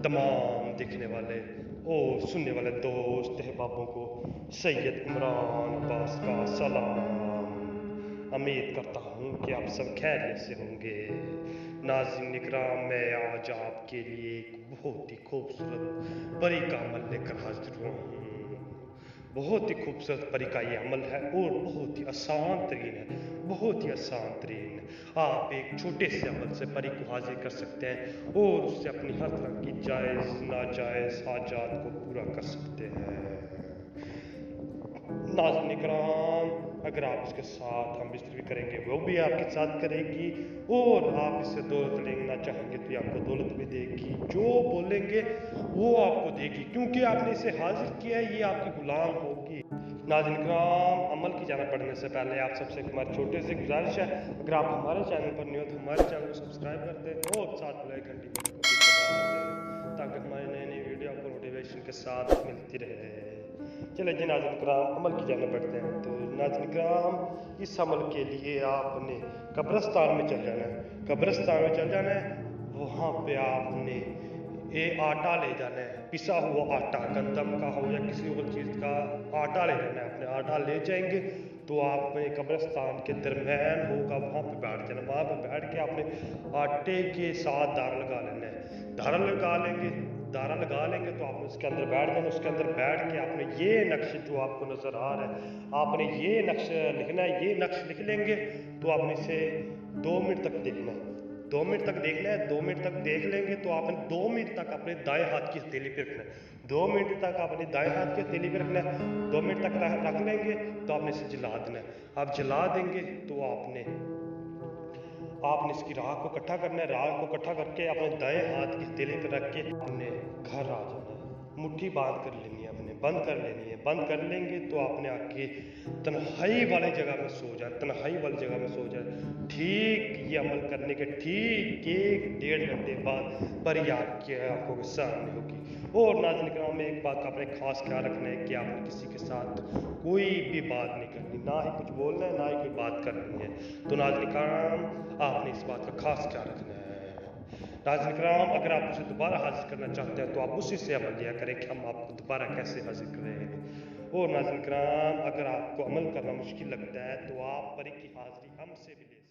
तमाम देखने वाले और सुनने वाले दोस्त अहबाबों को सैयद इमरान अब्बास का सलाम। उम्मीद करता हूँ कि आप सब खैरियत से होंगे। नाज़रीन इकराम, मैं आज आपके लिए एक बहुत ही खूबसूरत परी का अमल लेकर हाजिर हुआ हूँ। बहुत ही खूबसूरत परी का ये अमल है और बहुत ही आसान तरीन है, बहुत ही आसान तरीन। आप एक छोटे से अमल से परी को हाजिर कर सकते हैं और उससे अपनी हर तरह की जायज़ नाजायज़ हाजात को पूरा कर सकते हैं। नाज़रीन इकराम, अगर आप इसके साथ हम बिस्तर भी करेंगे वो भी आपके साथ करेगी और आप इससे दौलत लेना चाहेंगे तो ये आपको दौलत भी देगी। जो बोलेंगे वो आपको देगी, क्योंकि आपने इसे हाजिर किया है, ये आपकी गुलाम होगी। नाज़रीन इकराम, अमल की जाना बढ़ने से पहले आप सबसे हमारे छोटे से गुजारिश है, अगर आप हमारे चैनल पर नहीं हो तो हमारे चैनल को सब्सक्राइब कर दें और साथ में घंटी को भी दबा दें ताकि हमारे नए नए वीडियो आपको नोटिफिकेशन के साथ मिलती रहे। चले जी नाज़रीन इकराम, अमल की जाना बढ़ते हैं। तो नाज़रीन इकराम, इस अमल के लिए आपने कब्रिस्तान में चल जाना है। कब्रिस्तान में चल जाना है, वहाँ पे आपने ये आटा ले जाना है, पिसा हुआ आटा, गंदम का हो या किसी और चीज़ का आटा ले जाना है। अपने आटा ले जाएंगे तो आप कब्रिस्तान के दरम्यान होगा, वहाँ पे बैठ जाना। वहाँ पे बैठ के आपने आटे के साथ दारा लगा लेना है। दारा लगा लेंगे तो आपने उसके अंदर बैठ जाना। उसके अंदर बैठ के आपने ये नक्श जो आपको नज़र आ रहा है, आपने ये नक्श लिखना है। ये नक्श लिख लेंगे तो आपने इसे 2 मिनट तक देखना है। 2 मिनट तक देखना है। 2 मिनट तक देख लेंगे तो आपने 2 मिनट तक अपने दाएं हाथ की हथेली पे रखना है। 2 मिनट तक अपने दाएं हाथ की हथेली पे रखना है। 2 मिनट तक रख लेंगे तो आपने इसे जला देना है। आप जला देंगे तो आपने इसकी राख को इकट्ठा करना है। राख को इकट्ठा करके अपने दाएं हाथ की हथेली पे रख के आपने घर आ जाना है। मुट्ठी बांध कर लेनी है, अपने बंद कर लेनी है। बंद कर लेंगे तो आपने आके तन्हाई वाली जगह में सो जाए। तन्हाई वाली जगह में सो जाए। ठीक ये अमल करने के ठीक 1-1.5 घंटे बाद परी आपकी आंखों के सामने होगी। और नाज़रीन इकराम, एक बात का आपने खास ख्याल रखना है कि आपने किसी के साथ कोई भी बात नहीं करनी, ना ही कुछ बोलना है, ना ही कोई बात करनी है। तो नाज़रीन इकराम, आपने इस बात का खास ख्याल रखना है। नाज़रीन इकराम, अगर आप उसे दोबारा हाजिर करना चाहते हैं तो आप उसी से अमल लिया करें कि हम आपको दोबारा कैसे हाजिर करें। और नाज़रीन इकराम, अगर आपको अमल करना मुश्किल लगता है तो आप परी की हाजिरी हमसे भी ले